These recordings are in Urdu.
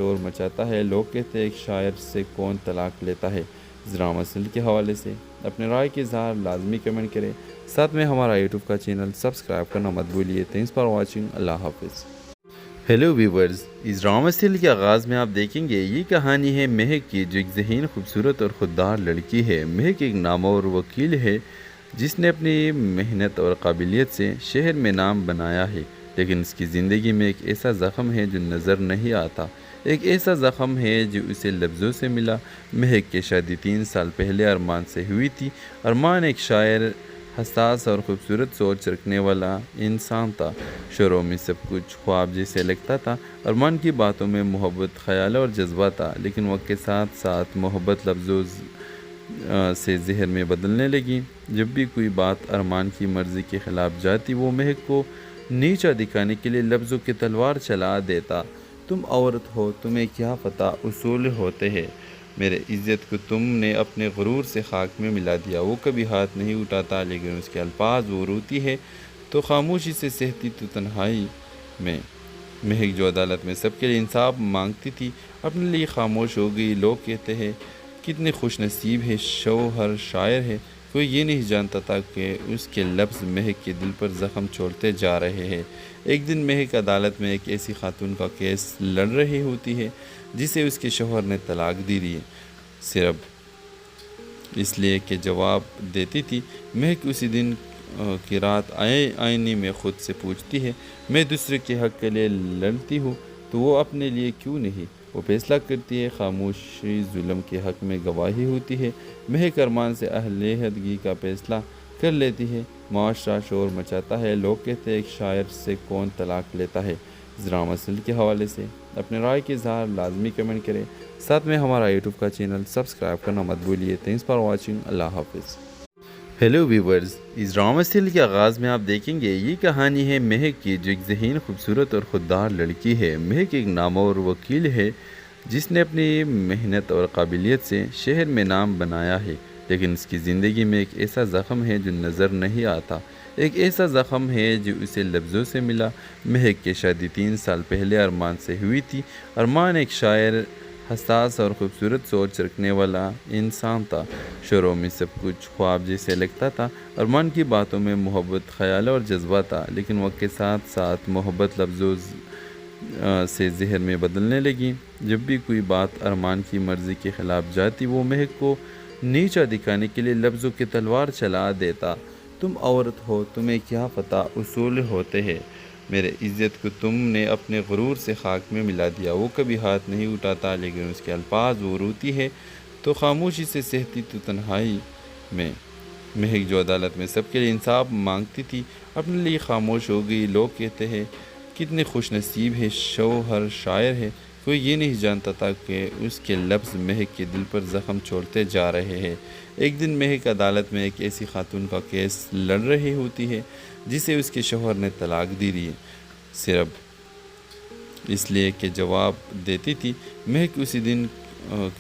شور مچاتا ہے۔ لوگ کہتے ہیں ایک شاعر سے کون طلاق لیتا ہے۔ ذرا مسئلے کے حوالے سے اپنے رائے کے اظہار لازمی کمنٹ کریں، ساتھ میں ہمارا یوٹیوب کا چینل سبسکرائب کرنا مت بھولیے۔ Thanks for watching. اللہ حافظ۔ ہیلو ویورز، اس ڈرامہ سیریل کے آغاز میں آپ دیکھیں گے یہ کہانی ہے مہک کی، جو ایک ذہین، خوبصورت اور خوددار لڑکی ہے۔ مہک ایک نامور وکیل ہے جس نے اپنی محنت اور قابلیت سے شہر میں نام بنایا ہے، لیکن اس کی زندگی میں ایک ایسا زخم ہے جو نظر نہیں آتا، ایک ایسا زخم ہے جو اسے لفظوں سے ملا۔ مہک کی شادی 3 سال پہلے ارمان سے ہوئی تھی۔ ارمان ایک شاعر، حساس اور خوبصورت سوچ رکھنے والا انسان تھا۔ شروع میں سب کچھ خواب جیسے لگتا تھا۔ ارمان کی باتوں میں محبت، خیال اور جذبہ تھا، لیکن وقت کے ساتھ ساتھ محبت لفظوں سے زہر میں بدلنے لگی۔ جب بھی کوئی بات ارمان کی مرضی کے خلاف جاتی، وہ مہک کو نیچا دکھانے کے لیے لفظوں کی تلوار چلا دیتا۔ تم عورت ہو، تمہیں کیا پتہ اصول ہوتے ہیں، میرے عزت کو تم نے اپنے غرور سے خاک میں ملا دیا۔ وہ کبھی ہاتھ نہیں اٹھاتا، لیکن اس کے الفاظ وہ روتی ہے تو خاموشی سے سہتی تو تنہائی میں۔ مہک جو عدالت میں سب کے لیے انصاف مانگتی تھی، اپنے لیے خاموش ہو گئی۔ لوگ کہتے ہیں کتنے خوش نصیب ہے، شوہر شاعر ہے۔ کوئی یہ نہیں جانتا تھا کہ اس کے لفظ مہک کے دل پر زخم چھوڑتے جا رہے ہیں۔ ایک دن مہک عدالت میں ایک ایسی خاتون کا کیس لڑ رہی ہوتی ہے جسے اس کے شوہر نے طلاق دی دی، صرف اس لیے کہ جواب دیتی تھی۔ مہک اسی دن کی رات آئینے میں خود سے پوچھتی ہے، میں دوسرے کے حق کے لیے لڑتی ہوں تو وہ اپنے لیے کیوں نہیں؟ وہ فیصلہ کرتی ہے، خاموشی ظلم کے حق میں گواہی ہوتی ہے۔ مہک ارمان سے علیحدگی کا فیصلہ کر لیتی ہے۔ معاشرہ شور مچاتا ہے، لوگ کہتے ہیں ایک شاعر سے کون طلاق لیتا ہے۔ ذرا مسئلے کے حوالے سے اپنے رائے کے اظہار لازمی کمنٹ کریں، ساتھ میں ہمارا یوٹیوب کا چینل سبسکرائب کرنا مت بھولیے۔ Thanks for watching. اللہ حافظ۔ ہیلو ویورز، اس ڈرامہ سیریل کے آغاز میں آپ دیکھیں گے یہ کہانی ہے مہک کی، جو ایک ذہین، خوبصورت اور خوددار لڑکی ہے۔ مہک ایک نامور وکیل ہے جس نے اپنی محنت اور قابلیت سے شہر میں نام بنایا ہے، لیکن اس کی زندگی میں ایک ایسا زخم ہے جو نظر نہیں آتا، ایک ایسا زخم ہے جو اسے لفظوں سے ملا۔ مہک کی شادی 3 سال پہلے ارمان سے ہوئی تھی۔ ارمان ایک شاعر، حساس اور خوبصورت سوچ رکھنے والا انسان تھا۔ شروع میں سب کچھ خواب جیسے لگتا تھا۔ ارمان کی باتوں میں محبت، خیال اور جذبہ تھا، لیکن وقت کے ساتھ ساتھ محبت لفظوں سے زہر میں بدلنے لگی۔ جب بھی کوئی بات ارمان کی مرضی کے خلاف جاتی، وہ مہک کو نیچا دکھانے کے لیے لفظوں کی تلوار چلا دیتا۔ تم عورت ہو، تمہیں کیا پتہ اصول ہوتے ہیں، میرے عزت کو تم نے اپنے غرور سے خاک میں ملا دیا۔ وہ کبھی ہاتھ نہیں اٹھاتا، لیکن اس کے الفاظ وہ روتی ہے تو خاموشی سے سہتی تو تنہائی میں۔ مہک جو عدالت میں سب کے لیے انصاف مانگتی تھی، اپنے لیے خاموش ہو گئی۔ لوگ کہتے ہیں کتنے خوش نصیب ہے، شوہر شاعر ہے۔ کوئی یہ نہیں جانتا تھا کہ اس کے لفظ مہک کے دل پر زخم چھوڑتے جا رہے ہیں۔ ایک دن مہک عدالت میں ایک ایسی خاتون کا کیس لڑ رہی ہوتی ہے جسے اس کے شوہر نے طلاق دی دی، صرف اس لیے کہ جواب دیتی تھی۔ مہک اسی دن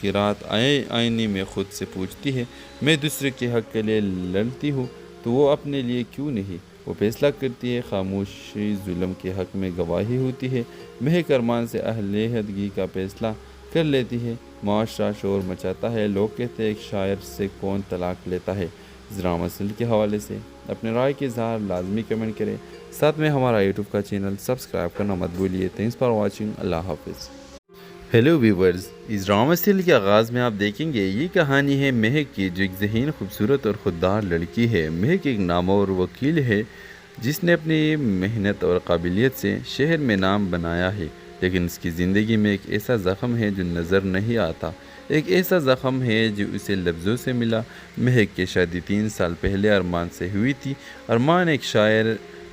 کی رات آئینے میں خود سے پوچھتی ہے، میں دوسرے کے حق کے لیے لڑتی ہوں تو وہ اپنے لیے کیوں نہیں؟ وہ فیصلہ کرتی ہے، خاموشی ظلم کے حق میں گواہی ہوتی ہے۔ مہک ارمان سے علیحدگی کا فیصلہ کر لیتی ہے۔ معاشرہ شور مچاتا ہے، لوگ کہتے ہیں ایک شاعر سے کون طلاق لیتا ہے۔ ذرا مسئلے کے حوالے سے اپنے رائے کے اظہار لازمی کمنٹ کریں، ساتھ میں ہمارا یوٹیوب کا چینل سبسکرائب کرنا مت بھولیے۔ Thanks for watching. اللہ حافظ۔ ہیلو ویورز، اس ڈرامہ سیریل کے آغاز میں آپ دیکھیں گے یہ کہانی ہے مہک کی، جو ایک ذہین، خوبصورت اور خوددار لڑکی ہے۔ مہک ایک نامور وکیل ہے جس نے اپنی محنت اور قابلیت سے شہر میں نام بنایا ہے، لیکن اس کی زندگی میں ایک ایسا زخم ہے جو نظر نہیں آتا، ایک ایسا زخم ہے جو اسے لفظوں سے ملا۔ مہک کی شادی 3 سال پہلے ارمان سے ہوئی تھی۔ ارمان ایک شاعر،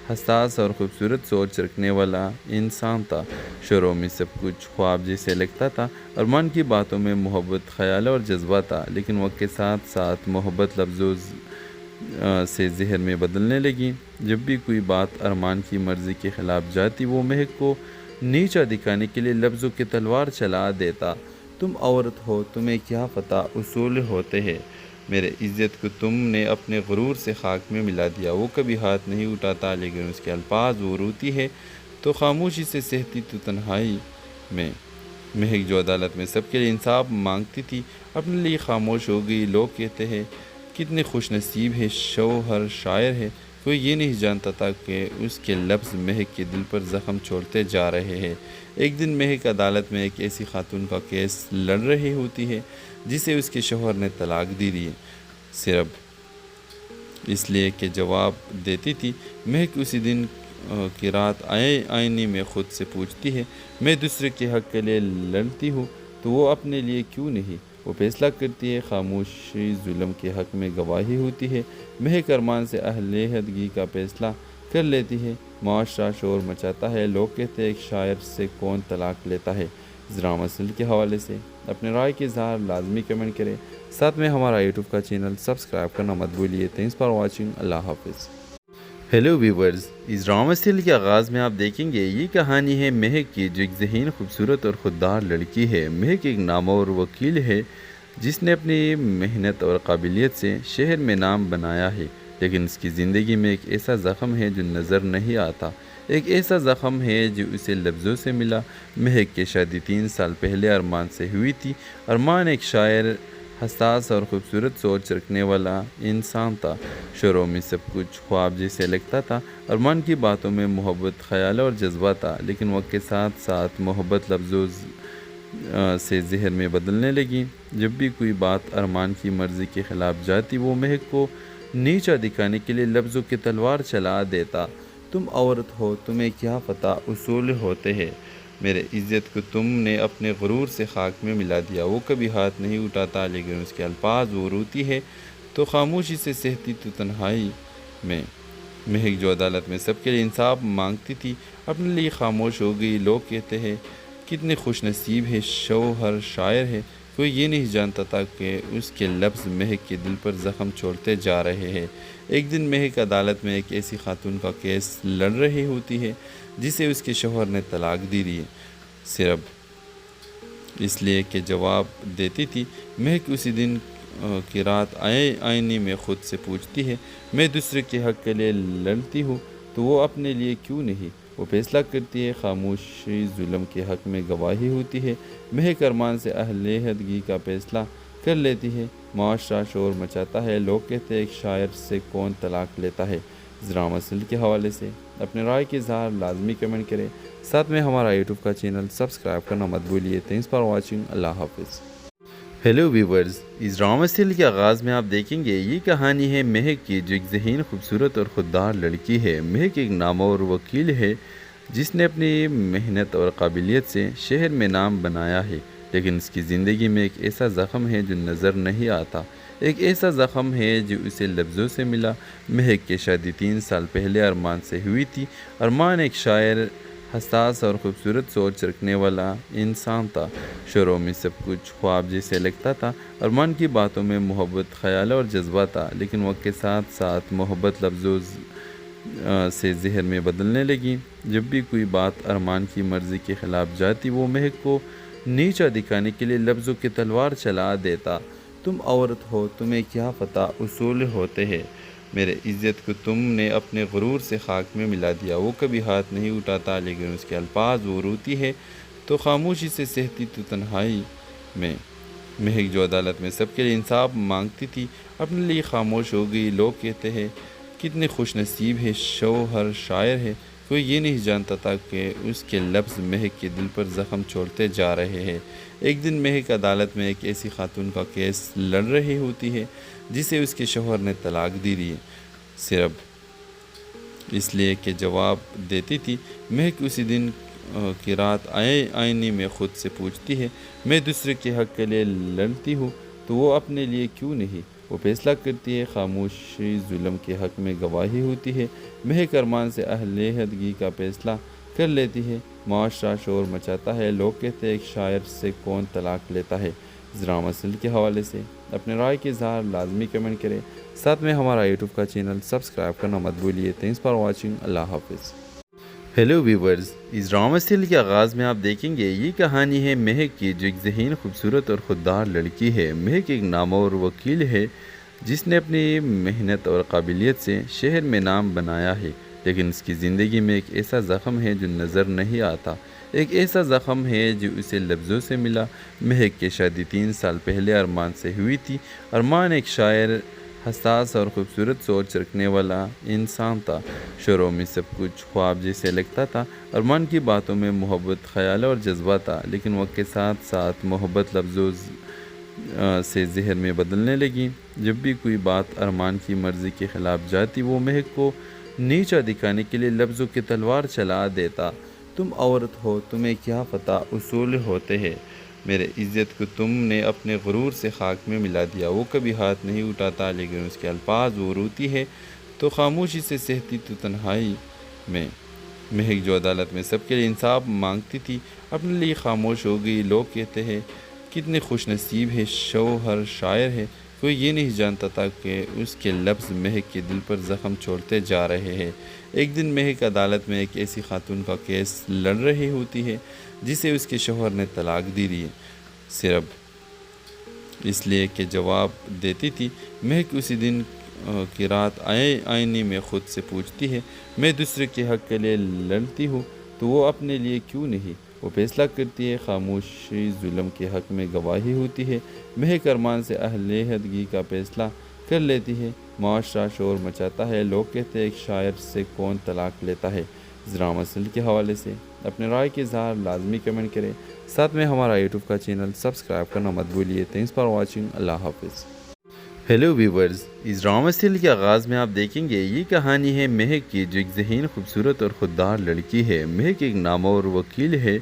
حساس اور خوبصورت سوچ رکھنے والا انسان تھا۔ شروع میں سب کچھ خواب جیسے لگتا تھا۔ ارمان کی باتوں میں محبت، خیال اور جذبہ تھا، لیکن وقت کے ساتھ ساتھ محبت لفظوں سے زہر میں بدلنے لگی۔ جب بھی کوئی بات ارمان کی مرضی کے خلاف جاتی، وہ مہک کو نیچا دکھانے کے لیے لفظوں کی تلوار چلا دیتا۔ تم عورت ہو، تمہیں کیا پتہ اصول ہوتے ہیں، میرے عزت کو تم نے اپنے غرور سے خاک میں ملا دیا۔ وہ کبھی ہاتھ نہیں اٹھاتا، لیکن اس کے الفاظ وہ روتی ہے تو خاموشی سے سہتی تو تنہائی میں۔ مہک جو عدالت میں سب کے لیے انصاف مانگتی تھی اپنے لیے خاموش ہو گئی۔ لوگ کہتے ہیں کتنے خوش نصیب ہے، شوہر شاعر ہے۔ کوئی یہ نہیں جانتا تھا کہ اس کے لفظ مہک کے دل پر زخم چھوڑتے جا رہے ہیں۔ ایک دن مہک عدالت میں ایک ایسی خاتون کا کیس لڑ رہی ہوتی ہے جسے اس کے شوہر نے طلاق دے دی ہے، صرف اس لیے کہ جواب دیتی تھی۔ مہک اسی دن کی رات آئینے میں خود سے پوچھتی ہے، میں دوسرے کے حق کے لیے لڑتی ہوں تو وہ اپنے لیے کیوں نہیں؟ وہ فیصلہ کرتی ہے، خاموشی ظلم کے حق میں گواہی ہوتی ہے۔ مہک ارمان سے علیحدگی کا فیصلہ کر لیتی ہے۔ معاشرہ شور مچاتا ہے، لوگ کہتے ہیں ایک شاعر سے کون طلاق لیتا ہے۔ اس ڈرامہ سیریل کے حوالے سے اپنے رائے کے اظہار لازمی کمنٹ کریں، ساتھ میں ہمارا یوٹیوب کا چینل سبسکرائب کرنا مت بھولیے۔ تھینکس فار واچنگ، اللہ حافظ۔ ہیلو ویورز، اس ڈرامہ سیریل کے آغاز میں آپ دیکھیں گے یہ کہانی ہے مہک کی، جو ایک ذہین، خوبصورت اور خوددار لڑکی ہے۔ مہک ایک نامور وکیل ہے جس نے اپنی محنت اور قابلیت سے شہر میں نام بنایا ہے، لیکن اس کی زندگی میں ایک ایسا زخم ہے جو نظر نہیں آتا۔ ایک ایسا زخم ہے جو اسے لفظوں سے ملا۔ مہک کی شادی 3 سال پہلے ارمان سے ہوئی تھی۔ ارمان ایک شاعر، حساس اور خوبصورت سوچ رکھنے والا انسان تھا۔ شروع میں سب کچھ خواب جیسے لگتا تھا۔ ارمان کی باتوں میں محبت، خیال اور جذبہ تھا، لیکن وقت کے ساتھ ساتھ محبت لفظوں سے زہر میں بدلنے لگی۔ جب بھی کوئی بات ارمان کی مرضی کے خلاف جاتی، وہ مہک کو نیچا دکھانے کے لیے لفظوں کی تلوار چلا دیتا۔ تم عورت ہو، تمہیں کیا پتہ اصول ہوتے ہیں۔ میرے عزت کو تم نے اپنے غرور سے خاک میں ملا دیا۔ وہ کبھی ہاتھ نہیں اٹھاتا، لیکن اس کے الفاظ وہ روتی ہے تو خاموشی سے سہتی تو تنہائی میں۔ مہک جو عدالت میں سب کے لیے انصاف مانگتی تھی اپنے لیے خاموش ہو گئی۔ لوگ کہتے ہیں کتنے خوش نصیب ہے، شوہر شاعر ہے۔ کوئی یہ نہیں جانتا تھا کہ اس کے لفظ مہک کے دل پر زخم چھوڑتے جا رہے ہیں۔ ایک دن مہک عدالت میں ایک ایسی خاتون کا کیس لڑ رہی ہوتی ہے جسے اس کے شوہر نے طلاق دے دی ہے، صرف اس لیے کہ جواب دیتی تھی۔ مہک اسی دن کی رات آئینے میں خود سے پوچھتی ہے، میں دوسرے کے حق کے لیے لڑتی ہوں تو وہ اپنے لیے کیوں نہیں؟ وہ فیصلہ کرتی ہے، خاموشی ظلم کے حق میں گواہی ہوتی ہے۔ مہک ارمان سے علیحدگی کا فیصلہ کر لیتی ہے۔ معاشرہ شور مچاتا ہے، لوگ کہتے ہیں ایک شاعر سے کون طلاق لیتا ہے۔ اس ڈرامہ سیریل کے حوالے سے اپنے رائے کے اظہار لازمی کمنٹ کریں، ساتھ میں ہمارا یوٹیوب کا چینل سبسکرائب کرنا مت بھولیے۔ تھینکس فار واچنگ، اللہ حافظ۔ ہیلو ویورز، اس ڈرامہ سیریل کے آغاز میں آپ دیکھیں گے یہ کہانی ہے مہک کی، جو ایک ذہین، خوبصورت اور خوددار لڑکی ہے۔ مہک ایک نامور وکیل ہے جس نے اپنی محنت اور قابلیت سے شہر میں نام بنایا ہے، لیکن اس کی زندگی میں ایک ایسا زخم ہے جو نظر نہیں آتا۔ ایک ایسا زخم ہے جو اسے لفظوں سے ملا۔ مہک کی شادی 3 سال پہلے ارمان سے ہوئی تھی۔ ارمان ایک شاعر، حساس اور خوبصورت سوچ رکھنے والا انسان تھا۔ شروع میں سب کچھ خواب جیسے لگتا تھا۔ ارمان کی باتوں میں محبت، خیال اور جذبہ تھا، لیکن وقت کے ساتھ ساتھ محبت لفظوں سے زہر میں بدلنے لگی۔ جب بھی کوئی بات ارمان کی مرضی کے خلاف جاتی، وہ مہک کو نیچا دکھانے کے لیے لفظوں کی تلوار چلا دیتا۔ تم عورت ہو، تمہیں کیا پتہ اصول ہوتے ہیں۔ میرے عزت کو تم نے اپنے غرور سے خاک میں ملا دیا۔ وہ کبھی ہاتھ نہیں اٹھاتا، لیکن اس کے الفاظ وہ روتی ہے تو خاموشی سے سہتی تو تنہائی میں۔ مہک جو عدالت میں سب کے لیے انصاف مانگتی تھی اپنے لیے خاموش ہو گئی۔ لوگ کہتے ہیں کتنے خوش نصیب ہے، شوہر شاعر ہے۔ کوئی یہ نہیں جانتا تھا کہ اس کے لفظ مہک کے دل پر زخم چھوڑتے جا رہے ہیں۔ ایک دن مہک عدالت میں ایک ایسی خاتون کا کیس لڑ رہی ہوتی ہے جسے اس کے شوہر نے طلاق دے دی ہے، صرف اس لیے کہ جواب دیتی تھی۔ مہک اسی دن کی رات آئینے میں خود سے پوچھتی ہے، میں دوسرے کے حق کے لیے لڑتی ہوں تو وہ اپنے لیے کیوں نہیں؟ وہ فیصلہ کرتی ہے، خاموشی ظلم کے حق میں گواہی ہوتی ہے۔ مہک ارمان سے علیحدگی کا فیصلہ کر لیتی ہے۔ معاشرہ شور مچاتا ہے، لوگ کہتے ہیں ایک شاعر سے کون طلاق لیتا ہے۔ اس ڈرامہ سیریل کے حوالے سے اپنے رائے کے اظہار لازمی کمنٹ کریں، ساتھ میں ہمارا یوٹیوب کا چینل سبسکرائب کرنا مت بھولیے۔ تھینکس فار واچنگ، اللہ حافظ۔ ہیلو ویورز، اس ڈرامہ سیریل کے آغاز میں آپ دیکھیں گے یہ کہانی ہے مہک کی، جو ایک ذہین، خوبصورت اور خوددار لڑکی ہے۔ مہک ایک نامور وکیل ہے جس نے اپنی محنت اور قابلیت سے شہر میں نام بنایا ہے، لیکن اس کی زندگی میں ایک ایسا زخم ہے جو نظر نہیں آتا۔ ایک ایسا زخم ہے جو اسے لفظوں سے ملا۔ مہک کی شادی 3 سال پہلے ارمان سے ہوئی تھی۔ ارمان ایک شاعر، حساس اور خوبصورت سوچ رکھنے والا انسان تھا۔ شروع میں سب کچھ خواب جیسے لگتا تھا۔ ارمان کی باتوں میں محبت، خیال اور جذبہ تھا، لیکن وقت کے ساتھ ساتھ محبت لفظوں سے ذہن میں بدلنے لگی۔ جب بھی کوئی بات ارمان کی مرضی کے خلاف جاتی، وہ مہک کو نیچا دکھانے کے لیے لفظوں کی تلوار چلا دیتا۔ تم عورت ہو، تمہیں کیا پتہ اصول ہوتے ہیں، میرے عزت کو تم نے اپنے غرور سے خاک میں ملا دیا۔ وہ کبھی ہاتھ نہیں اٹھاتا، لیکن اس کے الفاظ وہ روتی ہے تو خاموشی سے سہتی تو تنہائی میں۔ مہک جو عدالت میں سب کے لیے انصاف مانگتی تھی، اپنے لیے خاموش ہو گئی۔ لوگ کہتے ہیں کتنے خوش نصیب ہے، شوہر شاعر ہے۔ کوئی یہ نہیں جانتا تھا کہ اس کے لفظ مہک کے دل پر زخم چھوڑتے جا رہے ہیں۔ ایک دن مہک عدالت میں ایک ایسی خاتون کا کیس لڑ رہی ہوتی ہے جسے اس کے شوہر نے طلاق دی ہے، صرف اس لیے کہ جواب دیتی تھی۔ مہک اسی دن کی رات آئینے میں خود سے پوچھتی ہے، میں دوسرے کے حق کے لیے لڑتی ہوں تو وہ اپنے لیے کیوں نہیں؟ وہ فیصلہ کرتی ہے، خاموشی ظلم کے حق میں گواہی ہوتی ہے۔ مہک ارمان سے علیحدگی کا فیصلہ کر لیتی ہے۔ معاشرہ شور مچاتا ہے، لوگ کہتے ہیں ایک شاعر سے کون طلاق لیتا ہے۔ ذرا مسئلے کے حوالے سے اپنے رائے کے اظہار لازمی کمنٹ کریں، ساتھ میں ہمارا یوٹیوب کا چینل سبسکرائب کرنا مت بھولیے۔ تھینکس فار واچنگ، اللہ حافظ۔ ہیلو ویورز، اس ڈرامہ سیریل کے آغاز میں آپ دیکھیں گے یہ کہانی ہے مہک کی، جو ایک ذہین، خوبصورت اور خوددار لڑکی ہے۔ مہک ایک نامور وکیل ہے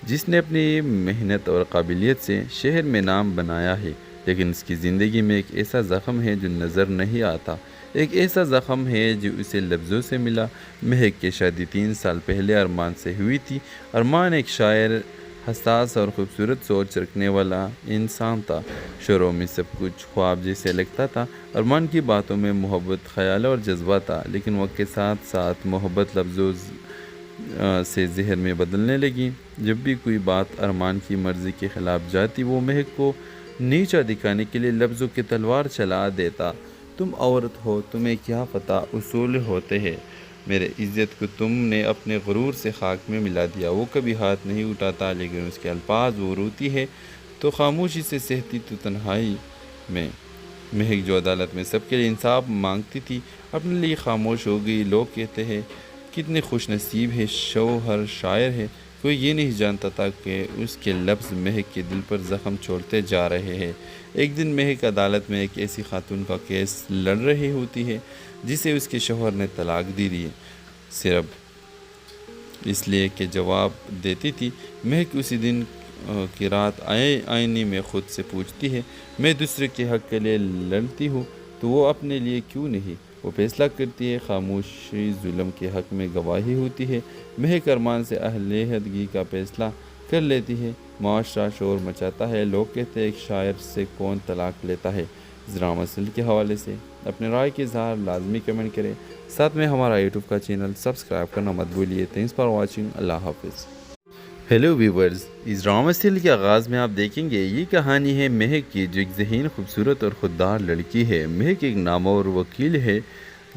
جس نے اپنی محنت اور قابلیت سے شہر میں نام بنایا ہے، لیکن اس کی زندگی میں ایک ایسا زخم ہے جو نظر نہیں آتا۔ ایک ایسا زخم ہے جو اسے لفظوں سے ملا۔ مہک کی شادی 3 سال پہلے ارمان سے ہوئی تھی۔ ارمان ایک شاعر، حساس اور خوبصورت سوچ رکھنے والا انسان تھا۔ شروع میں سب کچھ خواب جیسے لگتا تھا۔ ارمان کی باتوں میں محبت، خیال اور جذبہ تھا، لیکن وقت کے ساتھ ساتھ محبت لفظوں سے ذہن میں بدلنے لگی۔ جب بھی کوئی بات ارمان کی مرضی کے خلاف جاتی، وہ مہک کو نیچا دکھانے کے لیے لفظوں کی تلوار چلا دیتا۔ تم عورت ہو، تمہیں کیا پتہ اصول ہوتے ہیں، میرے عزت کو تم نے اپنے غرور سے خاک میں ملا دیا۔ وہ کبھی ہاتھ نہیں اٹھاتا، لیکن اس کے الفاظ وہ روتی ہے تو خاموشی سے سہتی تو تنہائی میں۔ مہک جو عدالت میں سب کے لیے انصاف مانگتی تھی، اپنے لیے خاموش ہو گئی۔ لوگ کہتے ہیں کتنے خوش نصیب ہے، شوہر شاعر ہے۔ کوئی یہ نہیں جانتا تھا کہ اس کے لفظ مہک کے دل پر زخم چھوڑتے جا رہے ہیں۔ ایک دن مہک عدالت میں ایک ایسی خاتون کا کیس لڑ رہی ہوتی ہے جسے اس کے شوہر نے طلاق دی ہے، صرف اس لیے کہ جواب دیتی تھی۔ مہک اسی دن کی رات آئینے میں خود سے پوچھتی ہے، میں دوسرے کے حق کے لیے لڑتی ہوں تو وہ اپنے لیے کیوں نہیں؟ وہ فیصلہ کرتی ہے، خاموشی ظلم کے حق میں گواہی ہوتی ہے۔ مہک ارمان سے علیحدگی کا فیصلہ کر لیتی ہے۔ معاشرہ شور مچاتا ہے، لوگ کہتے ہیں ایک شاعر سے کون طلاق لیتا ہے۔ ذرا مسئلے کے حوالے سے اپنے رائے کے اظہار لازمی کمنٹ کریں، ساتھ میں ہمارا یوٹیوب کا چینل سبسکرائب کرنا مت بھولیے۔ تھینکس فار واچنگ، اللہ حافظ۔ ہیلو ویورز، اس ڈرامہ سیریل کے آغاز میں آپ دیکھیں گے یہ کہانی ہے مہک کی، جو ایک ذہین، خوبصورت اور خوددار لڑکی ہے۔ مہک ایک نامور وکیل ہے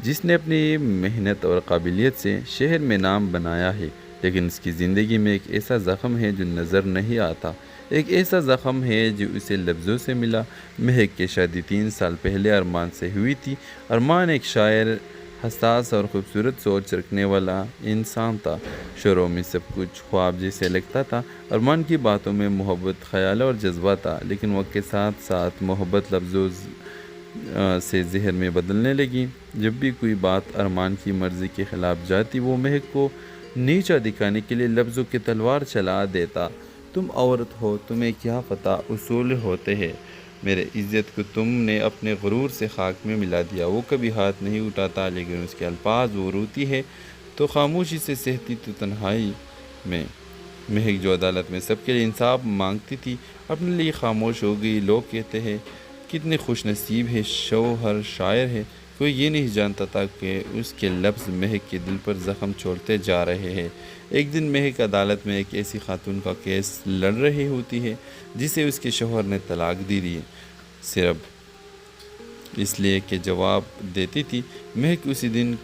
جس نے اپنی محنت اور قابلیت سے شہر میں نام بنایا ہے، لیکن اس کی زندگی میں ایک ایسا زخم ہے جو نظر نہیں آتا۔ ایک ایسا زخم ہے جو اسے لفظوں سے ملا۔ مہک کی شادی 3 سال پہلے ارمان سے ہوئی تھی۔ ارمان ایک شاعر، حساس اور خوبصورت سوچ رکھنے والا انسان تھا۔ شروع میں سب کچھ خواب جیسے لگتا تھا۔ ارمان کی باتوں میں محبت، خیال اور جذبہ تھا، لیکن وقت کے ساتھ ساتھ محبت لفظوں سے ذہن میں بدلنے لگی۔ جب بھی کوئی بات ارمان کی مرضی کے خلاف جاتی، وہ مہک کو نیچا دکھانے کے لیے لفظوں کی تلوار چلا دیتا۔ تم عورت ہو، تمہیں کیا پتہ اصول ہوتے ہیں، میرے عزت کو تم نے اپنے غرور سے خاک میں ملا دیا۔ وہ کبھی ہاتھ نہیں اٹھاتا، لیکن اس کے الفاظ وہ روتی ہے تو خاموشی سے سہتی تو تنہائی میں۔ مہک جو عدالت میں سب کے لیے انصاف مانگتی تھی، اپنے لیے خاموش ہو گئی۔ لوگ کہتے ہیں کتنے خوش نصیب ہے، شوہر شاعر ہے۔ کوئی یہ نہیں جانتا تھا کہ اس کے لفظ مہک کے دل پر زخم چھوڑتے جا رہے ہیں۔ ایک دن مہک عدالت میں ایک ایسی خاتون کا کیس لڑ رہی ہوتی ہے جسے اس کے شوہر نے طلاق دی ہے، صرف اس لیے کہ جواب دیتی تھی۔ مہک اسی دن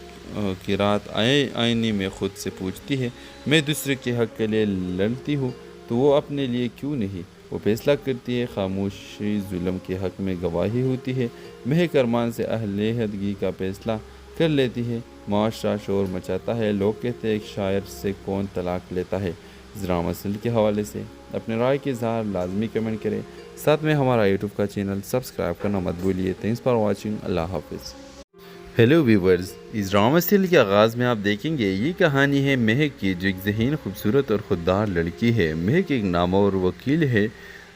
کی رات آئینے میں خود سے پوچھتی ہے میں دوسرے کے حق کے لیے لڑتی ہوں تو وہ اپنے لیے کیوں نہیں؟ وہ فیصلہ کرتی ہے، خاموشی ظلم کے حق میں گواہی ہوتی ہے، مہک ارمان سے علیحدگی کا فیصلہ کر لیتی ہے، معاشرہ شور مچاتا ہے، لوگ کہتے ہیں ایک شاعر سے کون طلاق لیتا ہے۔ اس ڈرامہ سیریل کے حوالے سے اپنے رائے کے اظہار لازمی کمنٹ کریں، ساتھ میں ہمارا یوٹیوب کا چینل سبسکرائب کرنا مت بھولیے۔ تھینکس فار واچنگ، اللہ حافظ۔ ہیلو ویورز، اس ڈرامہ سیریل کے آغاز میں آپ دیکھیں گے یہ کہانی ہے مہک کی، جو ایک ذہین، خوبصورت اور خوددار لڑکی ہے۔ مہک ایک نامور وکیل ہے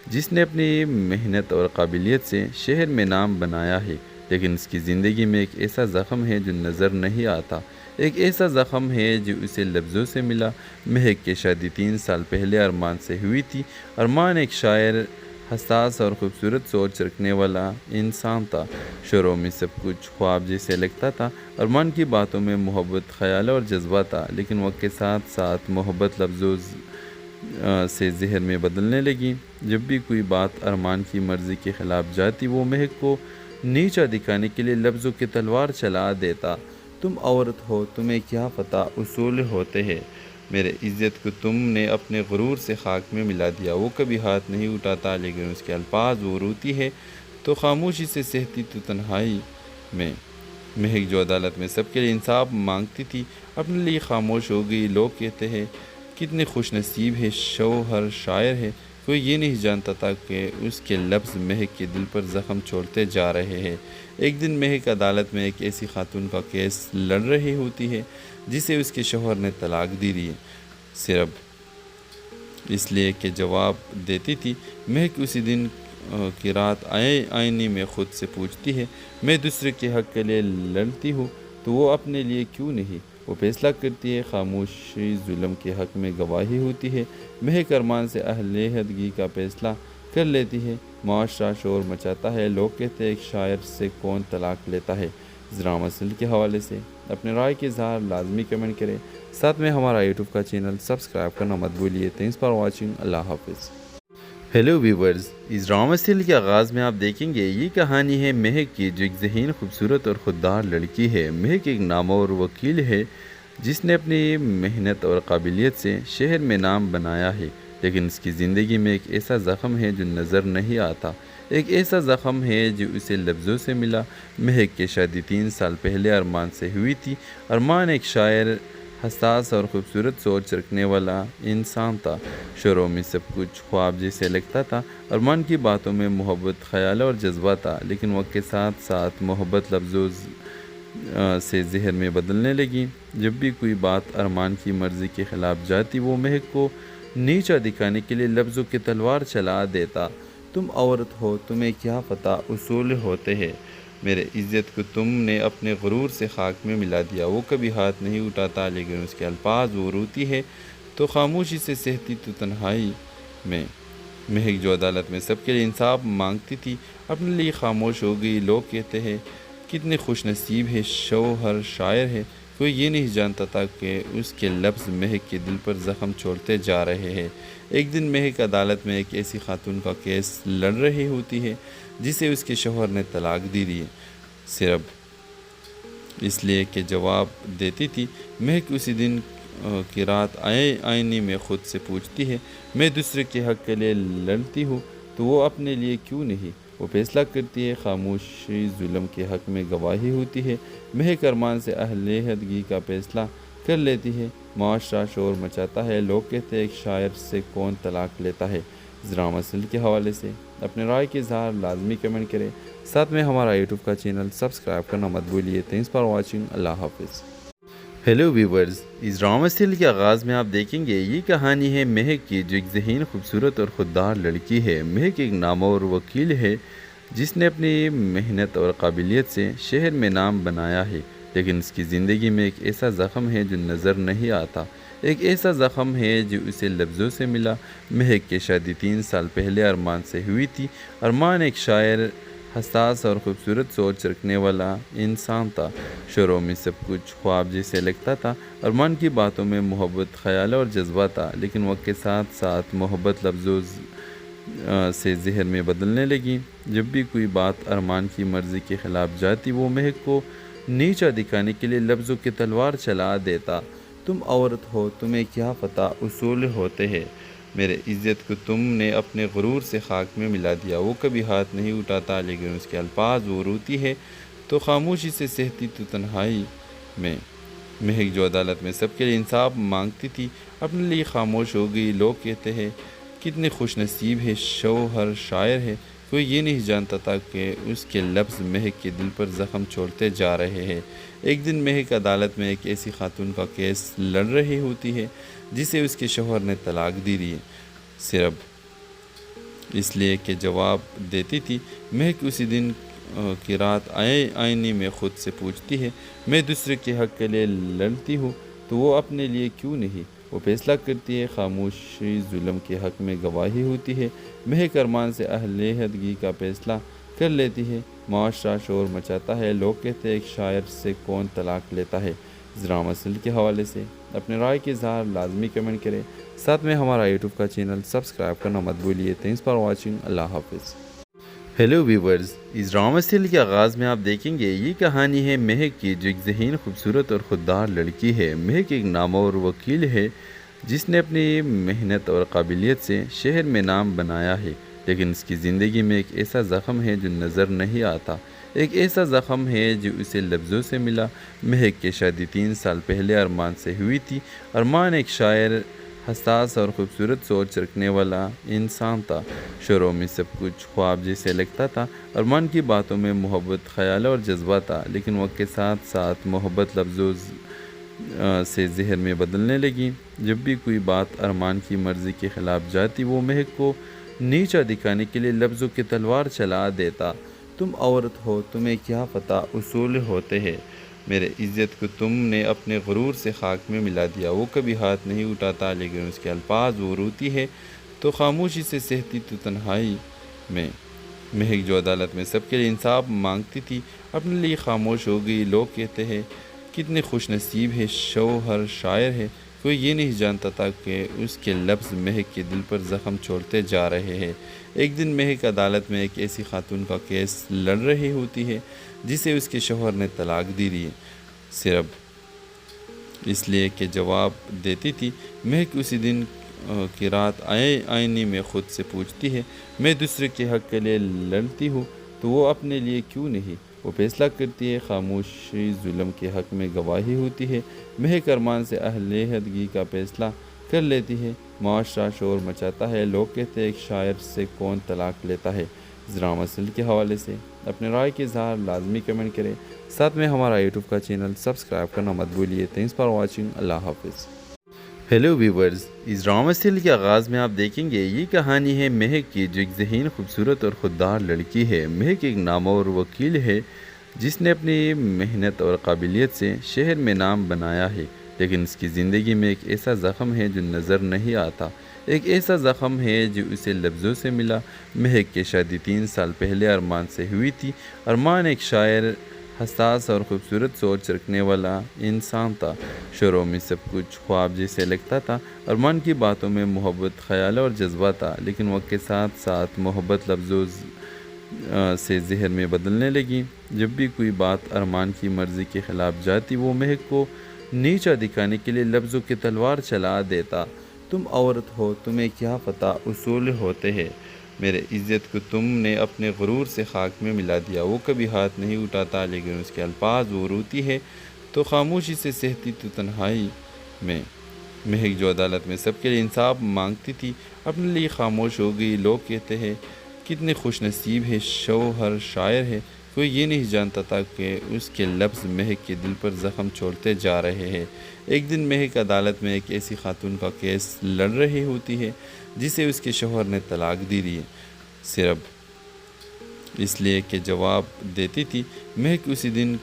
جس نے اپنی محنت اور قابلیت سے شہر میں نام بنایا ہے، لیکن اس کی زندگی میں ایک ایسا زخم ہے جو نظر نہیں آتا، ایک ایسا زخم ہے جو اسے لفظوں سے ملا۔ مہک کی شادی 3 سال پہلے ارمان سے ہوئی تھی۔ ارمان ایک شاعر، حساس اور خوبصورت سوچ رکھنے والا انسان تھا۔ شروع میں سب کچھ خواب جیسے لگتا تھا۔ ارمان کی باتوں میں محبت، خیال اور جذبہ تھا، لیکن وقت کے ساتھ ساتھ محبت لفظوں سے زہر میں بدلنے لگی۔ جب بھی کوئی بات ارمان کی مرضی کے خلاف جاتی، وہ مہک کو نیچا دکھانے کے لیے لفظوں کی تلوار چلا دیتا۔ تم عورت ہو، تمہیں کیا پتہ اصول ہوتے ہیں، میرے عزت کو تم نے اپنے غرور سے خاک میں ملا دیا۔ وہ کبھی ہاتھ نہیں اٹھاتا، لیکن اس کے الفاظ وہ روتی ہے تو خاموشی سے سہتی تو تنہائی میں۔ مہک جو عدالت میں سب کے لیے انصاف مانگتی تھی، اپنے لیے خاموش ہو گئی۔ لوگ کہتے ہیں کتنے خوش نصیب ہے، شوہر شاعر ہے۔ کوئی یہ نہیں جانتا تھا کہ اس کے لفظ مہک کے دل پر زخم چھوڑتے جا رہے ہیں۔ ایک دن مہک عدالت میں ایک ایسی خاتون کا کیس لڑ رہی ہوتی ہے جسے اس کے شوہر نے طلاق دی ہے، صرف اس لیے کہ جواب دیتی تھی۔ مہک اسی دن کی رات آئینے میں خود سے پوچھتی ہے میں دوسرے کے حق کے لیے لڑتی ہوں تو وہ اپنے لیے کیوں نہیں؟ وہ فیصلہ کرتی ہے، خاموشی ظلم کے حق میں گواہی ہوتی ہے، مہک ارمان سے علیحدگی کا فیصلہ کر لیتی ہے، معاشرہ شور مچاتا ہے، لوگ کہتے ہیں ایک شاعر سے کون طلاق لیتا ہے۔ اس ڈرامہ سیریل کے حوالے سے اپنے رائے کے اظہار لازمی کمنٹ کریں، ساتھ میں ہمارا یوٹیوب کا چینل سبسکرائب کرنا مت بھولیے۔ تھینکس فار واچنگ، اللہ حافظ۔ ہیلو ویورز، اس ڈرامہ سیریل کے آغاز میں آپ دیکھیں گے یہ کہانی ہے مہک کی، جو ایک ذہین، خوبصورت اور خوددار لڑکی ہے۔ مہک ایک نامور وکیل ہے جس نے اپنی محنت اور قابلیت سے شہر میں نام بنایا ہے، لیکن اس کی زندگی میں ایک ایسا زخم ہے جو نظر نہیں آتا، ایک ایسا زخم ہے جو اسے لفظوں سے ملا۔ مہک کی شادی 3 سال پہلے ارمان سے ہوئی تھی۔ ارمان ایک شاعر، حساس اور خوبصورت سوچ رکھنے والا انسان تھا۔ شروع میں سب کچھ خواب جیسے لگتا تھا۔ ارمان کی باتوں میں محبت، خیال اور جذبہ تھا، لیکن وقت کے ساتھ ساتھ محبت لفظوں سے زہر میں بدلنے لگی۔ جب بھی کوئی بات ارمان کی مرضی کے خلاف جاتی، وہ مہک کو نیچا دکھانے کے لیے لفظوں کی تلوار چلا دیتا۔ تم عورت ہو، تمہیں کیا پتہ اصول ہوتے ہیں، میرے عزت کو تم نے اپنے غرور سے خاک میں ملا دیا۔ وہ کبھی ہاتھ نہیں اٹھاتا، لیکن اس کے الفاظ وہ روتی ہے تو خاموشی سے سہتی تو تنہائی میں۔ مہک جو عدالت میں سب کے لیے انصاف مانگتی تھی، اپنے لیے خاموش ہو گئی۔ لوگ کہتے ہیں کتنے خوش نصیب ہے، شوہر شاعر ہے۔ کوئی یہ نہیں جانتا تھا کہ اس کے لفظ مہک کے دل پر زخم چھوڑتے جا رہے ہیں۔ ایک دن مہک عدالت میں ایک ایسی خاتون کا کیس لڑ رہی ہوتی ہے جسے اس کے شوہر نے طلاق دی ہے، صرف اس لیے کہ جواب دیتی تھی۔ مہک اسی دن کی رات آئینے میں خود سے پوچھتی ہے میں دوسرے کے حق کے لیے لڑتی ہوں تو وہ اپنے لیے کیوں نہیں؟ وہ فیصلہ کرتی ہے، خاموشی ظلم کے حق میں گواہی ہوتی ہے، مہک ارمان سے علیحدگی کا فیصلہ کر لیتی ہے، معاشرہ شور مچاتا ہے، لوگ کہتے ہیں ایک شاعر سے کون طلاق لیتا ہے۔ اس ڈرامہ سیریل کے حوالے سے اپنے رائے کے اظہار لازمی کمنٹ کریں، ساتھ میں ہمارا یوٹیوب کا چینل سبسکرائب کرنا مت بھولیے۔ تھینکس فار واچنگ، اللہ حافظ۔ ہیلو ویورز، اس ڈرامہ سیریل کے آغاز میں آپ دیکھیں گے یہ کہانی ہے مہک کی، جو ایک ذہین، خوبصورت اور خوددار لڑکی ہے۔ مہک ایک نامور وکیل ہے جس نے اپنی محنت اور قابلیت سے شہر میں نام بنایا ہے، لیکن اس کی زندگی میں ایک ایسا زخم ہے جو نظر نہیں آتا، ایک ایسا زخم ہے جو اسے لفظوں سے ملا۔ مہک کی شادی 3 سال پہلے ارمان سے ہوئی تھی۔ ارمان ایک شاعر، حساس اور خوبصورت سوچ رکھنے والا انسان تھا۔ شروع میں سب کچھ خواب جیسے لگتا تھا۔ ارمان کی باتوں میں محبت، خیال اور جذبہ تھا، لیکن وقت کے ساتھ ساتھ محبت لفظوں سے زہر میں بدلنے لگی۔ جب بھی کوئی بات ارمان کی مرضی کے خلاف جاتی، وہ مہک کو نیچا دکھانے کے لیے لفظوں کی تلوار چلا دیتا۔ تم عورت ہو، تمہیں کیا پتہ اصول ہوتے ہیں۔ میرے عزت کو تم نے اپنے غرور سے خاک میں ملا دیا۔ وہ کبھی ہاتھ نہیں اٹھاتا لیکن اس کے الفاظ وہ روتی ہے تو خاموشی سے سہتی تو تنہائی میں۔ مہک جو عدالت میں سب کے لیے انصاف مانگتی تھی اپنے لیے خاموش ہو گئی۔ لوگ کہتے ہیں کتنے خوش نصیب ہے، شوہر شاعر ہے۔ کوئی یہ نہیں جانتا تھا کہ اس کے لفظ مہک کے دل پر زخم چھوڑتے جا رہے ہیں۔ ایک دن مہک عدالت میں ایک ایسی خاتون کا کیس لڑ رہی ہوتی ہے جسے اس کے شوہر نے طلاق دی ہے، صرف اس لیے کہ جواب دیتی تھی۔ مہک اسی دن کی رات آئینے میں خود سے پوچھتی ہے، میں دوسرے کے حق کے لیے لڑتی ہوں تو وہ اپنے لیے کیوں نہیں؟ وہ فیصلہ کرتی ہے، خاموشی ظلم کے حق میں گواہی ہوتی ہے۔ مہک ارمان سے علیحدگی کا فیصلہ کر لیتی ہے۔ معاشرہ شور مچاتا ہے، لوگ کہتے ہیں ایک شاعر سے کون طلاق لیتا ہے۔ ذرا مسئلے کے حوالے سے اپنے رائے کے اظہار لازمی کمنٹ کریں، ساتھ میں ہمارا یوٹیوب کا چینل سبسکرائب کرنا مت بھولیے۔ تھینکس فار واچنگ، اللہ حافظ۔ ہیلو ویورز، اس ڈرامہ سیریل کے آغاز میں آپ دیکھیں گے یہ کہانی ہے مہک کی، جو ایک ذہین، خوبصورت اور خوددار لڑکی ہے۔ مہک ایک نامور وکیل ہے جس نے اپنی محنت اور قابلیت سے شہر میں نام بنایا ہے، لیکن اس کی زندگی میں ایک ایسا زخم ہے جو نظر نہیں آتا۔ ایک ایسا زخم ہے جو اسے لفظوں سے ملا۔ مہک کی شادی 3 سال پہلے ارمان سے ہوئی تھی۔ ارمان ایک شاعر، حساس اور خوبصورت سوچ رکھنے والا انسان تھا۔ شروع میں سب کچھ خواب جیسے لگتا تھا۔ ارمان کی باتوں میں محبت، خیال اور جذبہ تھا، لیکن وقت کے ساتھ ساتھ محبت لفظوں سے زہر میں بدلنے لگی۔ جب بھی کوئی بات ارمان کی مرضی کے خلاف جاتی وہ مہک کو نیچا دکھانے کے لیے لفظوں کی تلوار چلا دیتا۔ تم عورت ہو، تمہیں کیا پتہ اصول ہوتے ہیں۔ میرے عزت کو تم نے اپنے غرور سے خاک میں ملا دیا۔ وہ کبھی ہاتھ نہیں اٹھاتا لیکن اس کے الفاظ وہ روتی ہے تو خاموشی سے سہتی تو تنہائی میں۔ مہک جو عدالت میں سب کے لیے انصاف مانگتی تھی اپنے لیے خاموش ہو گئی۔ لوگ کہتے ہیں کتنے خوش نصیب ہے، شوہر شاعر ہے۔ کوئی یہ نہیں جانتا تھا کہ اس کے لفظ مہک کے دل پر زخم چھوڑتے جا رہے ہیں۔ ایک دن مہک عدالت میں ایک ایسی خاتون کا کیس لڑ رہی ہوتی ہے جسے اس کے شوہر نے طلاق دی ہے، صرف اس لیے کہ جواب دیتی تھی۔ مہک اسی دن کی رات آئینے میں خود سے پوچھتی ہے، میں دوسرے کے حق کے لیے لڑتی ہوں تو وہ اپنے لیے کیوں نہیں؟ وہ فیصلہ کرتی ہے، خاموشی ظلم کے حق میں گواہی ہوتی ہے۔ مہک ارمان سے علیحدگی کا فیصلہ کر لیتی ہے۔ معاشرہ شور مچاتا ہے، لوگ کہتے ہیں ایک شاعر سے کون طلاق لیتا ہے۔ ذرا مسئلے کے حوالے سے اپنے رائے کے اظہار لازمی کمنٹ کریں، ساتھ میں ہمارا یوٹیوب کا چینل سبسکرائب کرنا مت بھولیے۔ تھینکس فار واچنگ، اللہ حافظ۔ ہیلو ویورز، اس ڈرامہ سیریل کے آغاز میں آپ دیکھیں گے یہ کہانی ہے مہک کی، جو ایک ذہین، خوبصورت اور خوددار لڑکی ہے۔ مہک ایک نامور وکیل ہے جس نے اپنی محنت اور قابلیت سے شہر میں نام بنایا ہے، لیکن اس کی زندگی میں ایک ایسا زخم ہے جو نظر نہیں آتا۔ ایک ایسا زخم ہے جو اسے لفظوں سے ملا۔ مہک کی شادی 3 سال پہلے ارمان سے ہوئی تھی۔ ارمان ایک شاعر، حساس اور خوبصورت سوچ رکھنے والا انسان تھا۔ شروع میں سب کچھ خواب جیسے لگتا تھا۔ ارمان کی باتوں میں محبت، خیال اور جذبہ تھا، لیکن وقت کے ساتھ ساتھ محبت لفظوں سے زہر میں بدلنے لگی۔ جب بھی کوئی بات ارمان کی مرضی کے خلاف جاتی وہ مہک کو نیچا دکھانے کے لیے لفظوں کی تلوار چلا دیتا۔ تم عورت ہو، تمہیں کیا پتہ اصول ہوتے ہیں۔ میرے عزت کو تم نے اپنے غرور سے خاک میں ملا دیا۔ وہ کبھی ہاتھ نہیں اٹھاتا لیکن اس کے الفاظ وہ روتی ہے تو خاموشی سے سہتی تو تنہائی میں۔ مہک جو عدالت میں سب کے لیے انصاف مانگتی تھی اپنے لیے خاموش ہو گئی۔ لوگ کہتے ہیں کتنے خوش نصیب ہے، شوہر شاعر ہے۔ کوئی یہ نہیں جانتا تھا کہ اس کے لفظ مہک کے دل پر زخم چھوڑتے جا رہے ہیں۔ ایک دن مہک عدالت میں ایک ایسی خاتون کا کیس لڑ رہی ہوتی ہے جسے اس کے شوہر نے طلاق دی ہے، صرف اس لیے کہ جواب دیتی تھی۔ مہک اسی دن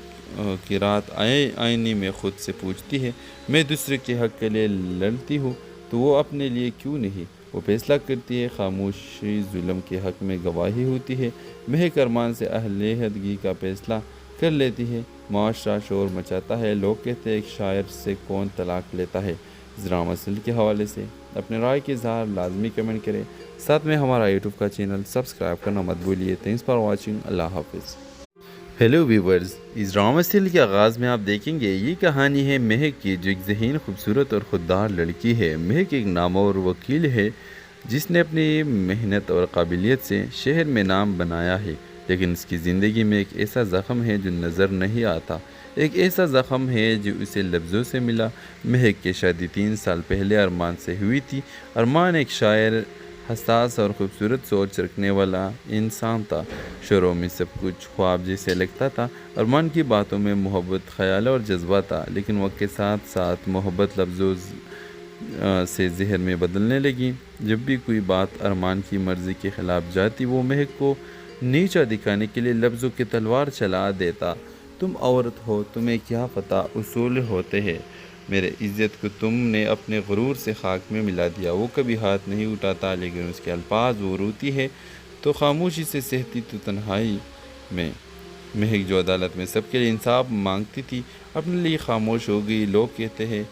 کی رات آئینے میں خود سے پوچھتی ہے، میں دوسرے کے حق کے لیے لڑتی ہوں تو وہ اپنے لیے کیوں نہیں؟ وہ فیصلہ کرتی ہے، خاموشی ظلم کے حق میں گواہی ہوتی ہے۔ مہک ارمان سے علیحدگی کا فیصلہ کر لیتی ہے۔ معاشرہ شور مچاتا ہے، لوگ کہتے ہیں ایک شاعر سے کون طلاق لیتا ہے۔ ذرا مسئلے کے حوالے سے اپنے رائے کے اظہار لازمی کمنٹ کریں، ساتھ میں ہمارا یوٹیوب کا چینل سبسکرائب کرنا مت بھولیے۔ تھینکس فار واچنگ، اللہ حافظ۔ ہیلو ویورز، اس ڈرامہ سیریل کے آغاز میں آپ دیکھیں گے یہ کہانی ہے مہک کی، جو ایک ذہین، خوبصورت اور خوددار لڑکی ہے۔ مہک ایک نامور وکیل ہے جس نے اپنی محنت اور قابلیت سے شہر میں نام بنایا ہے، لیکن اس کی زندگی میں ایک ایسا زخم ہے جو نظر نہیں آتا۔ ایک ایسا زخم ہے جو اسے لفظوں سے ملا۔ مہک کی شادی 3 سال پہلے ارمان سے ہوئی تھی۔ ارمان ایک شاعر، حساس اور خوبصورت سوچ رکھنے والا انسان تھا۔ شروع میں سب کچھ خواب جیسے لگتا تھا۔ ارمان کی باتوں میں محبت، خیال اور جذبہ تھا، لیکن وقت کے ساتھ ساتھ محبت لفظوں سے زہر میں بدلنے لگی۔ جب بھی کوئی بات ارمان کی مرضی کے خلاف جاتی، وہ مہک کو نیچا دکھانے کے لیے لفظوں کی تلوار چلا دیتا۔ تم عورت ہو، تمہیں کیا پتہ اصول ہوتے ہیں۔ میرے عزت کو تم نے اپنے غرور سے خاک میں ملا دیا۔ وہ کبھی ہاتھ نہیں اٹھاتا، لیکن اس کے الفاظ وہ روتی ہے تو خاموشی سے سہتی تو تنہائی میں۔ مہک جو عدالت میں سب کے لیے انصاف مانگتی تھی، اپنے لیے خاموش ہو گئی۔ لوگ کہتے ہیں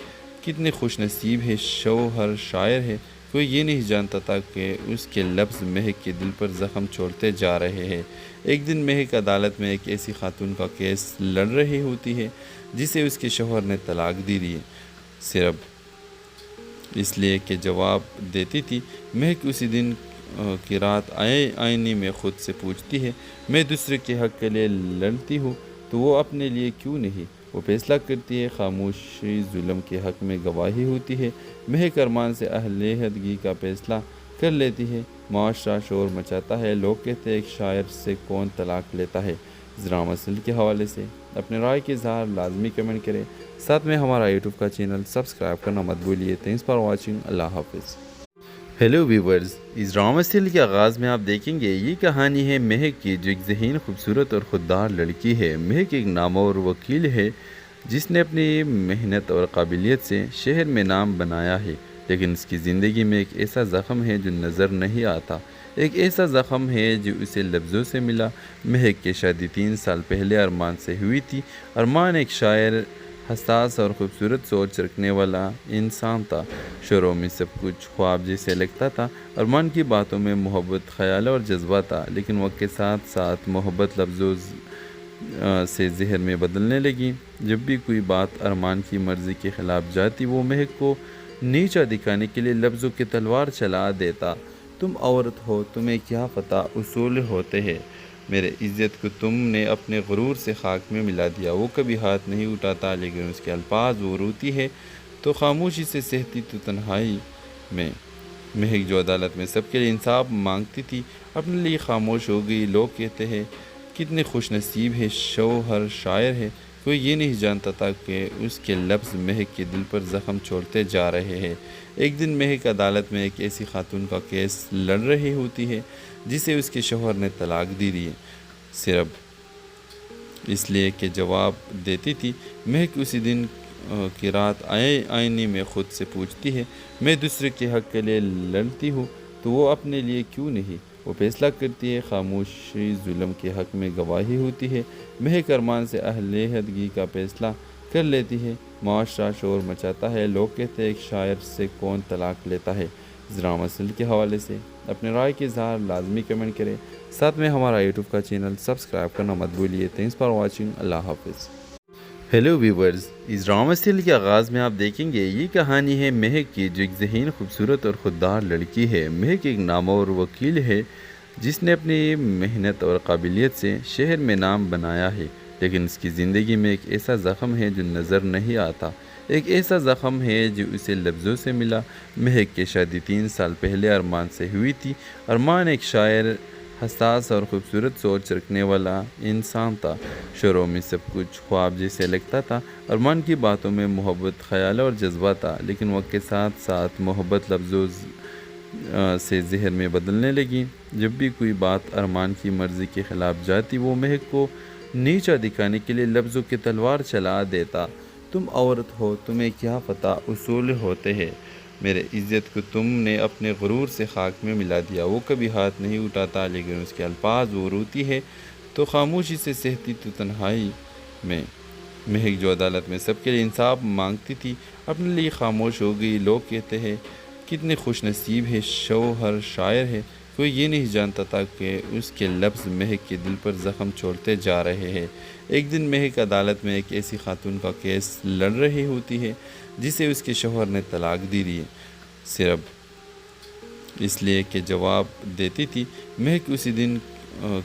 کتنے خوش نصیب ہے، شوہر شاعر ہے۔ کوئی یہ نہیں جانتا تھا کہ اس کے لفظ مہک کے دل پر زخم چھوڑتے جا رہے ہیں۔ ایک دن مہک عدالت میں ایک ایسی خاتون کا کیس لڑ رہی ہوتی ہے جسے اس کے شوہر نے طلاق دی ہے، صرف اس لیے کہ جواب دیتی تھی۔ مہک اسی دن کی رات آئینے میں خود سے پوچھتی ہے، میں دوسرے کے حق کے لیے لڑتی ہوں تو وہ اپنے لیے کیوں نہیں؟ وہ فیصلہ کرتی ہے، خاموشی ظلم کے حق میں گواہی ہوتی ہے۔ مہک ارمان سے علیحدگی کا فیصلہ کر لیتی ہے۔ معاشرہ شور مچاتا ہے، لوگ کہتے ہیں ایک شاعر سے کون طلاق لیتا ہے۔ اس ڈرامہ سیریل کے حوالے سے اپنے رائے کے اظہار لازمی کمنٹ کریں، ساتھ میں ہمارا یوٹیوب کا چینل سبسکرائب کرنا مت بھولیے۔ تھینکس فار واچنگ، اللہ حافظ۔ ہیلو ویورز، اس ڈرامہ سیریل کے آغاز میں آپ دیکھیں گے یہ کہانی ہے مہک کی، جو ایک ذہین، خوبصورت اور خوددار لڑکی ہے۔ مہک ایک نامور وکیل ہے جس نے اپنی محنت اور قابلیت سے شہر میں نام بنایا ہے، لیکن اس کی زندگی میں ایک ایسا زخم ہے جو نظر نہیں آتا۔ ایک ایسا زخم ہے جو اسے لفظوں سے ملا۔ مہک کی شادی 3 سال پہلے ارمان سے ہوئی تھی۔ ارمان ایک شاعر، حساس اور خوبصورت سوچ رکھنے والا انسان تھا۔ شروع میں سب کچھ خواب جیسے لگتا تھا۔ ارمان کی باتوں میں محبت، خیال اور جذبہ تھا، لیکن وقت کے ساتھ ساتھ محبت لفظوں سے زہر میں بدلنے لگی۔ جب بھی کوئی بات ارمان کی مرضی کے خلاف جاتی، وہ مہک کو نیچا دکھانے کے لیے لفظوں کی تلوار چلا دیتا۔ تم عورت ہو، تمہیں کیا پتہ اصول ہوتے ہیں۔ میرے عزت کو تم نے اپنے غرور سے خاک میں ملا دیا۔ وہ کبھی ہاتھ نہیں اٹھاتا، لیکن اس کے الفاظ وہ روتی ہے تو خاموشی سے سہتی تو تنہائی میں۔ مہک جو عدالت میں سب کے لیے انصاف مانگتی تھی، اپنے لیے خاموش ہو گئی۔ لوگ کہتے ہیں کتنے خوش نصیب ہے، شوہر شاعر ہے۔ کوئی یہ نہیں جانتا تھا کہ اس کے لفظ مہک کے دل پر زخم چھوڑتے جا رہے ہیں۔ ایک دن مہک عدالت میں ایک ایسی خاتون کا کیس لڑ رہی ہوتی ہے جسے اس کے شوہر نے طلاق دی ہے، صرف اس لیے کہ جواب دیتی تھی۔ مہک اسی دن کی رات آئینے میں خود سے پوچھتی ہے، میں دوسرے کے حق کے لیے لڑتی ہوں تو وہ اپنے لیے کیوں نہیں؟ وہ فیصلہ کرتی ہے، خاموشی ظلم کے حق میں گواہی ہوتی ہے۔ مہک ارمان سے علیحدگی کا فیصلہ کر لیتی ہے۔ معاشرہ شور مچاتا ہے، لوگ کہتے ہیں ایک شاعر سے کون طلاق لیتا ہے۔ اس ڈرامہ سیریل کے حوالے سے اپنے رائے کے اظہار لازمی کمنٹ کریں، ساتھ میں ہمارا یوٹیوب کا چینل سبسکرائب کرنا مت بھولیے۔ تھینکس فار واچنگ، اللہ حافظ۔ ہیلو ویورز، اس ڈرامہ سیریل کے آغاز میں آپ دیکھیں گے یہ کہانی ہے مہک کی، جو ایک ذہین، خوبصورت اور خوددار لڑکی ہے۔ مہک ایک نامور وکیل ہے جس نے اپنی محنت اور قابلیت سے شہر میں نام بنایا ہے، لیکن اس کی زندگی میں ایک ایسا زخم ہے جو نظر نہیں آتا۔ ایک ایسا زخم ہے جو اسے لفظوں سے ملا۔ مہک کی شادی 3 سال پہلے ارمان سے ہوئی تھی۔ ارمان ایک شاعر، حساس اور خوبصورت سوچ رکھنے والا انسان تھا۔ شروع میں سب کچھ خواب جیسے لگتا تھا۔ ارمان کی باتوں میں محبت، خیال اور جذبہ تھا، لیکن وقت کے ساتھ ساتھ محبت لفظوں سے زہر میں بدلنے لگی۔ جب بھی کوئی بات ارمان کی مرضی کے خلاف جاتی، وہ مہک کو نیچا دکھانے کے لیے لفظوں کی تلوار چلا دیتا۔ تم عورت ہو، تمہیں کیا پتہ اصول ہوتے ہیں۔ میرے عزت کو تم نے اپنے غرور سے خاک میں ملا دیا۔ وہ کبھی ہاتھ نہیں اٹھاتا، لیکن اس کے الفاظ وہ روتی ہے تو خاموشی سے سہتی تو تنہائی میں۔ مہک جو عدالت میں سب کے لیے انصاف مانگتی تھی، اپنے لیے خاموش ہو گئی۔ لوگ کہتے ہیں کتنے خوش نصیب ہے، شوہر شاعر ہے۔ کوئی یہ نہیں جانتا تھا کہ اس کے لفظ مہک کے دل پر زخم چھوڑتے جا رہے ہیں۔ ایک دن مہک عدالت میں ایک ایسی خاتون کا کیس لڑ رہی ہوتی ہے جسے اس کے شوہر نے طلاق دی دی، صرف اس لیے کہ جواب دیتی تھی۔ مہک اسی دن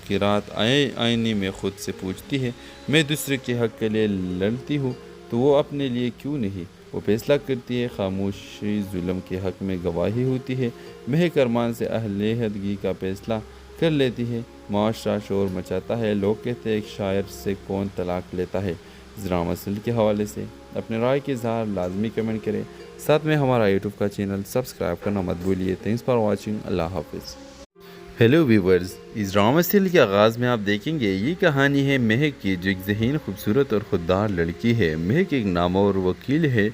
کی رات آئینے میں خود سے پوچھتی ہے، میں دوسرے کے حق کے لیے لڑتی ہوں تو وہ اپنے لیے کیوں نہیں؟ وہ فیصلہ کرتی ہے، خاموشی ظلم کے حق میں گواہی ہوتی ہے۔ مہک ارمان سے علیحدگی کا فیصلہ کر لیتی ہے۔ معاشرہ شور مچاتا ہے، لوگ کہتے ہیں ایک شاعر سے کون طلاق لیتا ہے۔ اس ڈرامہ سیریل کے حوالے سے اپنے رائے کے اظہار لازمی کمنٹ کریں، ساتھ میں ہمارا یوٹیوب کا چینل سبسکرائب کرنا مت بھولیے۔ تھینکس فار واچنگ، اللہ حافظ۔ ہیلو ویورز، اس ڈرامہ سیریل کے آغاز میں آپ دیکھیں گے یہ کہانی ہے مہک کی، جو ایک ذہین، خوبصورت اور خوددار لڑکی ہے۔ مہک ایک نامور وکیل ہے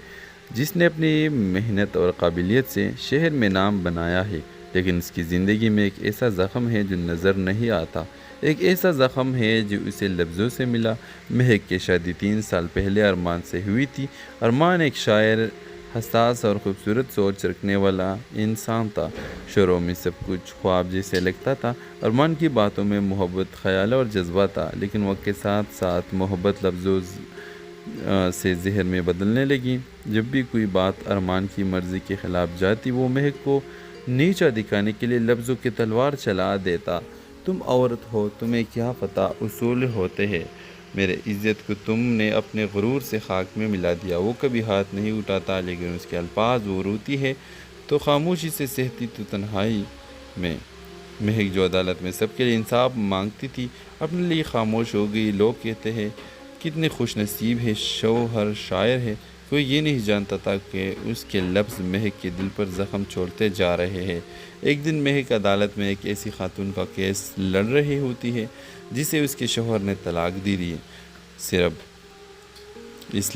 جس نے اپنی محنت اور قابلیت سے شہر میں نام بنایا ہے، لیکن اس کی زندگی میں ایک ایسا زخم ہے جو نظر نہیں آتا، ایک ایسا زخم ہے جو اسے لفظوں سے ملا۔ مہک کی شادی 3 سال پہلے ارمان سے ہوئی تھی۔ ارمان ایک شاعر، حساس اور خوبصورت سوچ رکھنے والا انسان تھا۔ شروع میں سب کچھ خواب جیسے لگتا تھا۔ ارمان کی باتوں میں محبت، خیال اور جذبہ تھا، لیکن وقت کے ساتھ ساتھ محبت لفظوں سے زہر میں بدلنے لگی۔ جب بھی کوئی بات ارمان کی مرضی کے خلاف جاتی، وہ مہک کو نیچا دکھانے کے لیے لفظوں کی تلوار چلا دیتا۔ تم عورت ہو، تمہیں کیا پتہ، اصول ہوتے ہیں، میرے عزت کو تم نے اپنے غرور سے خاک میں ملا دیا۔ وہ کبھی ہاتھ نہیں اٹھاتا، لیکن اس کے الفاظ وہ روتی ہے تو خاموشی سے سہتی تو تنہائی میں۔ مہک جو عدالت میں سب کے لیے انصاف مانگتی تھی، اپنے لیے خاموش ہو گئی۔ لوگ کہتے ہیں کتنے خوش نصیب ہے، شوہر شاعر ہے۔ کوئی یہ نہیں جانتا تھا کہ اس کے لفظ مہک کے دل پر زخم چھوڑتے جا رہے ہیں۔ ایک دن مہک عدالت میں ایک ایسی خاتون کا کیس لڑ رہی ہوتی ہے جسے اس کے شوہر نے طلاق دی دی، صرف اس لیے